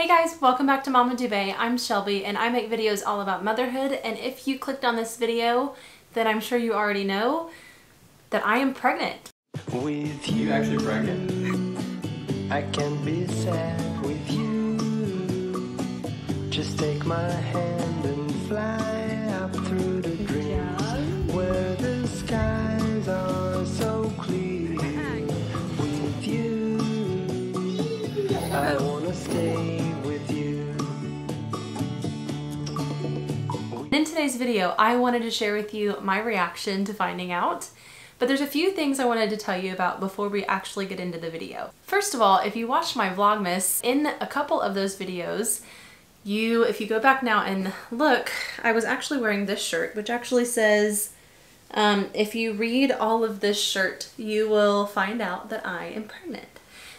Hey guys, welcome back to Mama Duvet. I'm Shelby and I make videos all about motherhood, and if you clicked on this video, then I'm sure you already know that I am pregnant. With you, actually pregnant? I can be sad with you. Just take my hand and fly up through the dreams where the skies are so clear. With you, I wanna stay with you. In today's video, I wanted to share with you my reaction to finding out. But there's a few things I wanted to tell you about before we actually get into the video. First of all, if you watched my Vlogmas, in a couple of those videos, if you go back now and look, I was actually wearing this shirt, which actually says, if you read all of this shirt, you will find out that I am pregnant.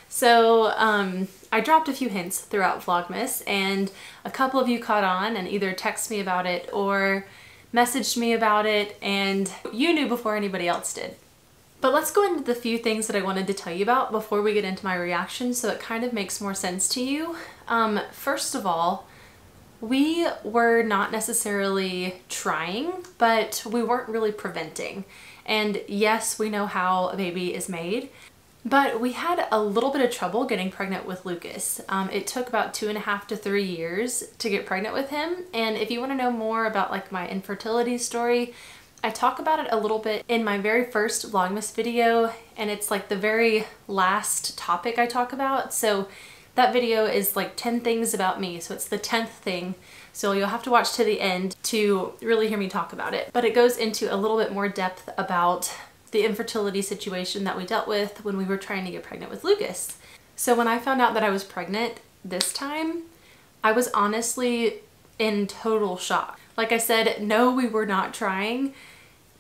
So I dropped a few hints throughout Vlogmas, and a couple of you caught on and either texted me about it or messaged me about it, and you knew before anybody else did. But let's go into the few things that I wanted to tell you about before we get into my reaction so it kind of makes more sense to you. First of all, we were not necessarily trying, but we weren't really preventing. And yes, we know how a baby is made, but we had a little bit of trouble getting pregnant with Lucas. It took about 2.5 to 3 years to get pregnant with him. And if you want to know more about like my infertility story, I talk about it a little bit in my very first Vlogmas video, and it's like the very last topic I talk about. So that video is like 10 things about me. So it's the 10th thing. So you'll have to watch to the end to really hear me talk about it. But it goes into a little bit more depth about the infertility situation that we dealt with when we were trying to get pregnant with Lucas. So when I found out that I was pregnant this time, I was honestly in total shock. Like I said, no, we were not trying,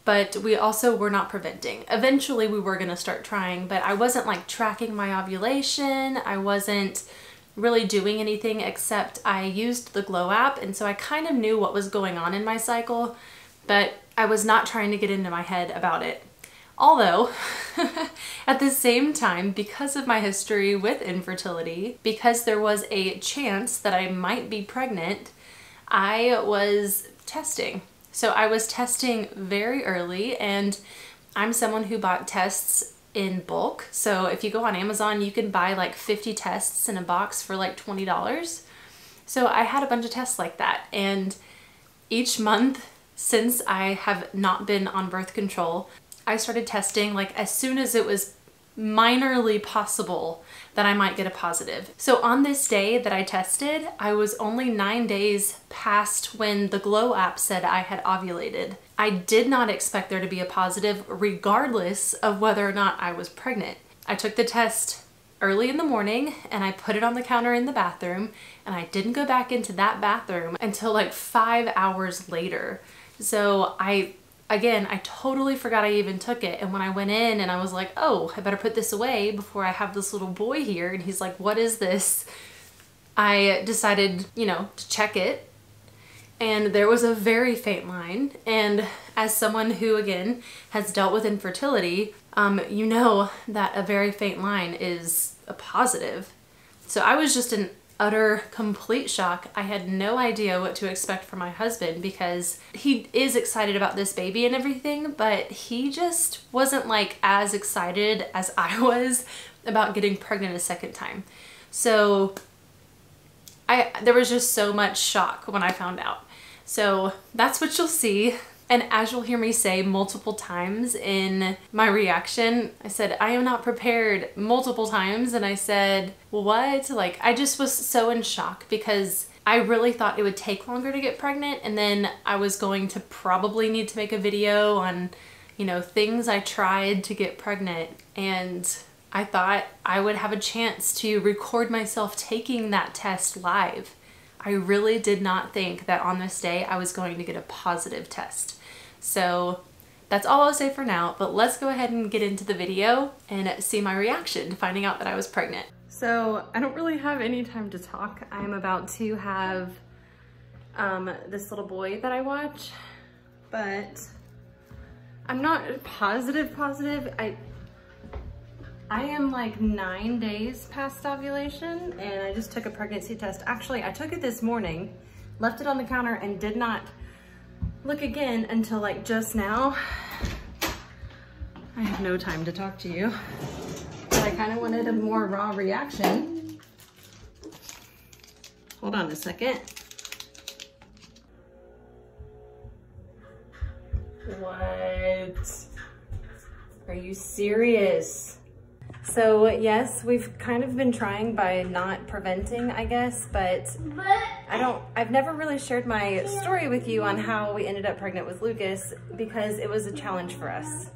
but we also were not preventing. Eventually we were gonna start trying, but I wasn't like tracking my ovulation. I wasn't really doing anything except I used the Glow app, and so I kind of knew what was going on in my cycle, but I was not trying to get into my head about it. Although, at the same time, because of my history with infertility, because there was a chance that I might be pregnant, I was testing. So I was testing very early, and I'm someone who bought tests in bulk. So if you go on Amazon, you can buy like 50 tests in a box for like $20. So I had a bunch of tests like that, and each month since I have not been on birth control, I started testing like as soon as it was minorly possible that I might get a positive. So on this day that I tested, I was only 9 days past when the Glow app said I had ovulated. I did not expect there to be a positive regardless of whether or not I was pregnant. I took the test early in the morning and I put it on the counter in the bathroom, and I didn't go back into that bathroom until like 5 hours later. So I totally forgot I even took it. And when I went in and I was like, oh, I better put this away before I have this little boy here. And he's like, what is this? I decided, to check it. And there was a very faint line. And as someone who, again, has dealt with infertility, you know that a very faint line is a positive. So I was just in utter complete shock. I had no idea what to expect from my husband because he is excited about this baby and everything, but he just wasn't like as excited as I was about getting pregnant a second time. So there was just so much shock when I found out. So that's what you'll see. And as you'll hear me say multiple times in my reaction, I said, I am not prepared multiple times. And I said, what? Like, I just was so in shock because I really thought it would take longer to get pregnant. And then I was going to probably need to make a video on, things I tried to get pregnant. And I thought I would have a chance to record myself taking that test live. I really did not think that on this day I was going to get a positive test. So that's all I'll say for now, but let's go ahead and get into the video and see my reaction to finding out that I was pregnant. So I don't really have any time to talk. I'm about to have this little boy that I watch, but I'm not positive. I am like 9 days past ovulation and I just took a pregnancy test. Actually, I took it this morning, left it on the counter and did not look again until like just now. I have no time to talk to you, but I kind of wanted a more raw reaction. Hold on a second. What? Are you serious? So yes, we've kind of been trying by not preventing, I guess, but I've never really shared my story with you on how we ended up pregnant with Lucas because it was a challenge for us.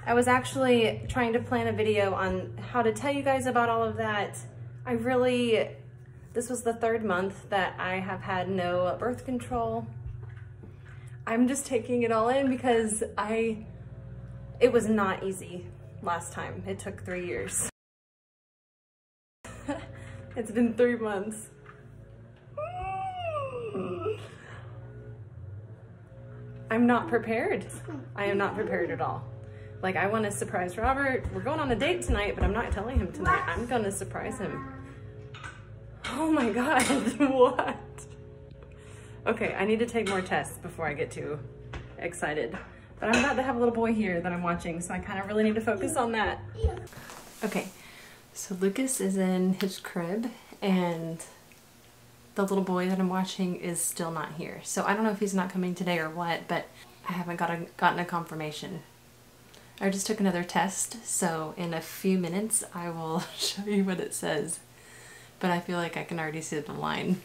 I was actually trying to plan a video on how to tell you guys about all of that. This was the 3rd month that I have had no birth control. I'm just taking it all in because it was not easy last time. It took 3 years. It's been 3 months. I'm not prepared. I am not prepared at all. Like, I want to surprise Robert. We're going on a date tonight, but I'm not telling him tonight. I'm going to surprise him. Oh my God, what? Okay, I need to take more tests before I get too excited. But I'm about to have a little boy here that I'm watching, so I kind of really need to focus on that. Okay, so Lucas is in his crib, and the little boy that I'm watching is still not here. So I don't know if he's not coming today or what, but I haven't gotten a confirmation. I just took another test, so in a few minutes I will show you what it says. But I feel like I can already see the line.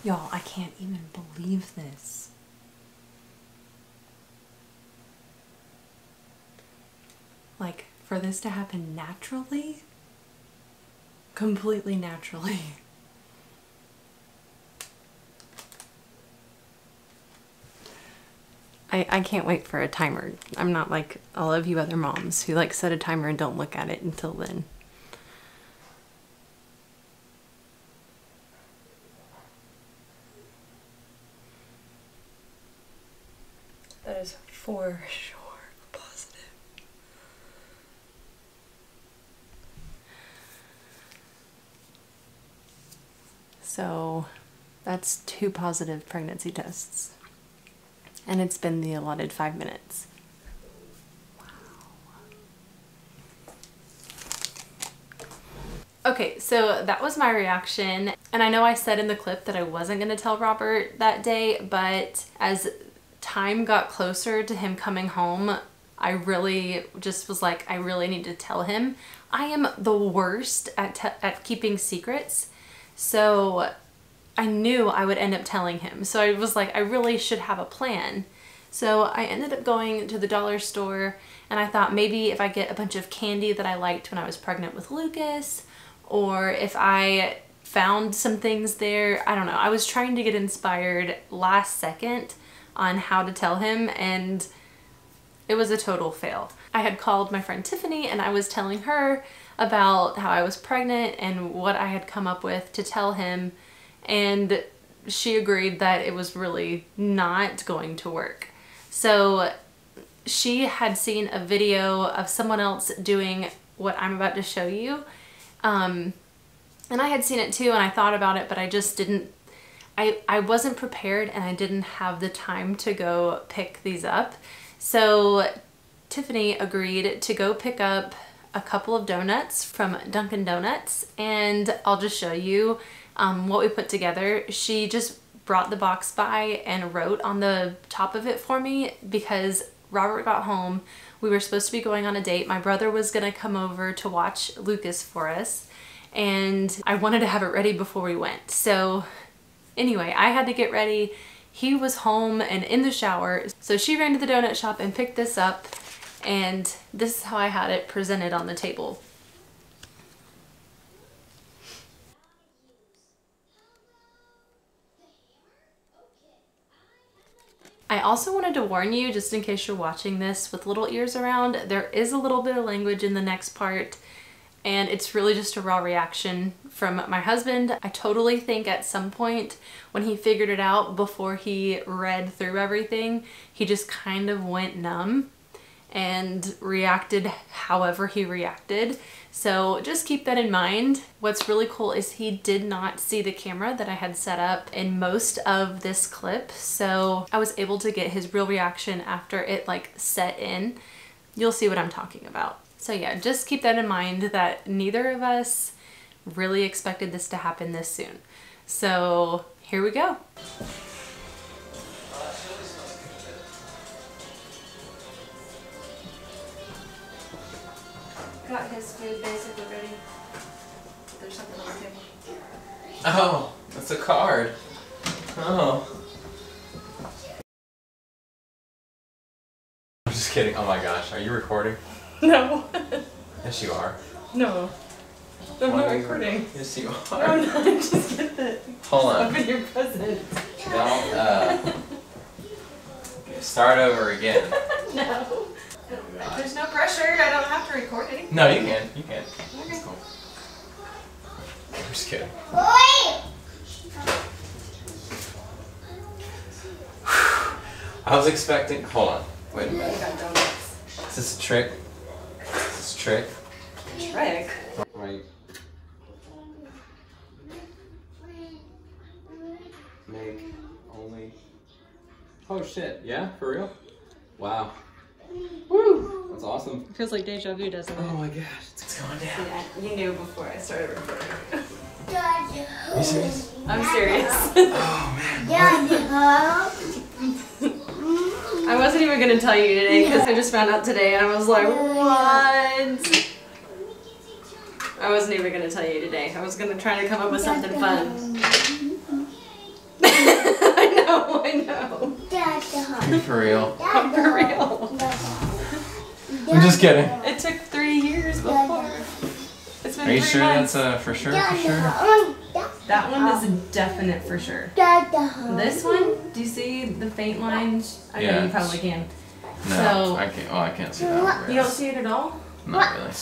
Y'all, I can't even believe this. Like, for this to happen naturally? Completely naturally. I can't wait for a timer. I'm not like all of you other moms who like set a timer and don't look at it until then. That is for sure positive. So that's 2 positive pregnancy tests. And it's been the allotted 5 minutes. Wow. Okay, so that was my reaction. And I know I said in the clip that I wasn't gonna tell Robert that day, but as time got closer to him coming home, I really just was like, I really need to tell him. I am the worst at keeping secrets. So I knew I would end up telling him. So I was like, I really should have a plan. So I ended up going to the dollar store and I thought maybe if I get a bunch of candy that I liked when I was pregnant with Lucas, or if I found some things there, I don't know. I was trying to get inspired last second on how to tell him and it was a total fail. I had called my friend Tiffany and I was telling her about how I was pregnant and what I had come up with to tell him, and she agreed that it was really not going to work. So she had seen a video of someone else doing what I'm about to show you, and I had seen it too and I thought about it, but I just didn't, I wasn't prepared and I didn't have the time to go pick these up. So Tiffany agreed to go pick up a couple of donuts from Dunkin' Donuts, and I'll just show you what we put together. She just brought the box by and wrote on the top of it for me because Robert got home. We were supposed to be going on a date. My brother was gonna come over to watch Lucas for us, and I wanted to have it ready before we went. So anyway, I had to get ready. He was home and in the shower. So she ran to the donut shop and picked this up, and this is how I had it presented on the table. I also wanted to warn you, just in case you're watching this with little ears around, there is a little bit of language in the next part. And it's really just a raw reaction from my husband. I totally think at some point when he figured it out, before he read through everything, he just kind of went numb and reacted however he reacted. So just keep that in mind. What's really cool is he did not see the camera that I had set up in most of this clip. So I was able to get his real reaction after it like set in. You'll see what I'm talking about. So yeah, just keep that in mind that neither of us really expected this to happen this soon. So here we go. Got his food basically ready. There's something on the table. Oh, that's a card. Oh. I'm just kidding. Oh my gosh, are you recording? No. Yes, you are. No. I'm not recording. Yes, you No, are. I'm not. Just get the Hold on. open your present. Don't, start over again. No. There's no pressure. I don't have to record anything. No, you can. You can. Okay. It's cool. I'm just kidding. I was expecting. Hold on. Wait a minute. I got donuts. Is this a trick? Is this a trick? Trick? Right. Make only. Oh shit! Yeah, for real? Wow. Woo! That's awesome. It feels like deja vu, doesn't it? Oh my gosh, it's going down. Yeah, you knew before I started recording. Are you serious? I'm serious. Oh man. I wasn't even gonna tell you today because I just found out today and I was like, what? I wasn't even gonna tell you today. I was gonna try to come up with something fun. I know. Are you for real? I'm for real. I'm just kidding. It took 3 years before. It's been Are you 3 sure months. that's for sure? For sure? That one is a definite for sure. This one, do you see the faint lines? I know Yeah. you probably can. No, So- I can't. Oh, I can't see that one. You don't see it at all? Not really.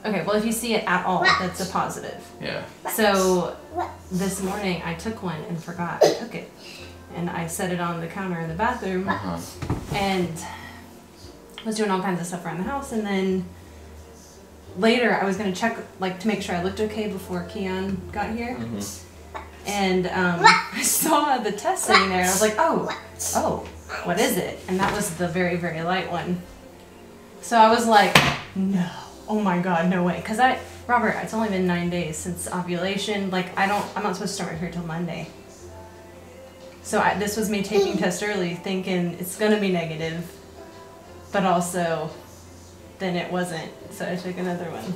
Okay, well if you see it at all, that's a positive. Yeah. So this morning I took one and forgot I took it. And I set it on the counter in the bathroom and was doing all kinds of stuff around the house, and then later I was gonna check like to make sure I looked okay before Keon got here. And I saw the test sitting there and I was like, oh, what is it? And that was the very, very light one. So I was like, no, oh my God, no way. Cause Robert, it's only been 9 days since ovulation. Like I'm not supposed to start my period till Monday. So this was me taking test early thinking it's gonna be negative, but also then it wasn't. So I took another one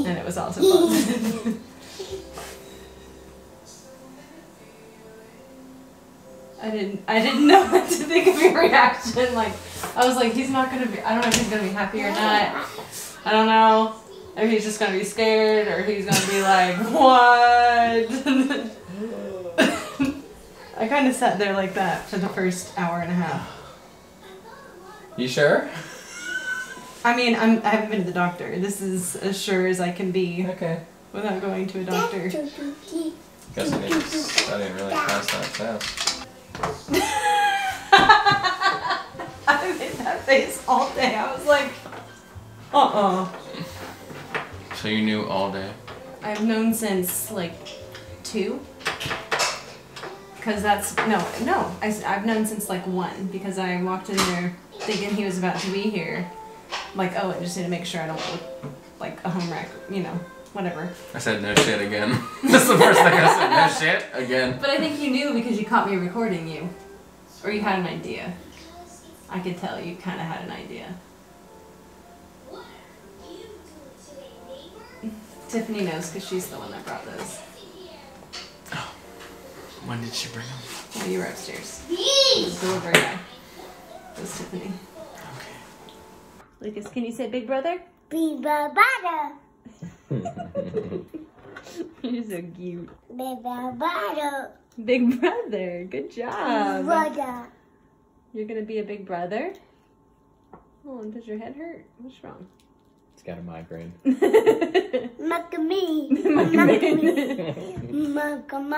and it was also positive. I didn't know what to think of your reaction. Like, I was like, he's not gonna be, I don't know if he's gonna be happy or not. I don't know if he's just gonna be scared or he's gonna be like, what? I kind of sat there like that for the first hour and a half. You sure? I mean, I haven't been to the doctor. This is as sure as I can be without going to a doctor. Guess I didn't really pass that test. I made that face all day. I was like, So you knew all day? I've known since like 2. Cause that's, no, I've known since like 1 because I walked in there thinking he was about to be here. Like, oh, I just need to make sure I don't look like a home wreck, you know, whatever. I said no shit again. That's the first thing I said, no shit again. But I think you knew because you caught me recording you. Or you had an idea. I could tell you kind of had an idea. Tiffany knows because she's the one that brought those. Oh. When did she bring them? Oh, you were upstairs. The delivery guy. It was Tiffany. Okay. Lucas, can you say big brother? Big brother. You're so cute. Big brother. Big brother. Good job. Brother. You're gonna be a big brother? Oh, and does your head hurt? What's wrong? got a migraine. Look at me. Look at me. Look at me.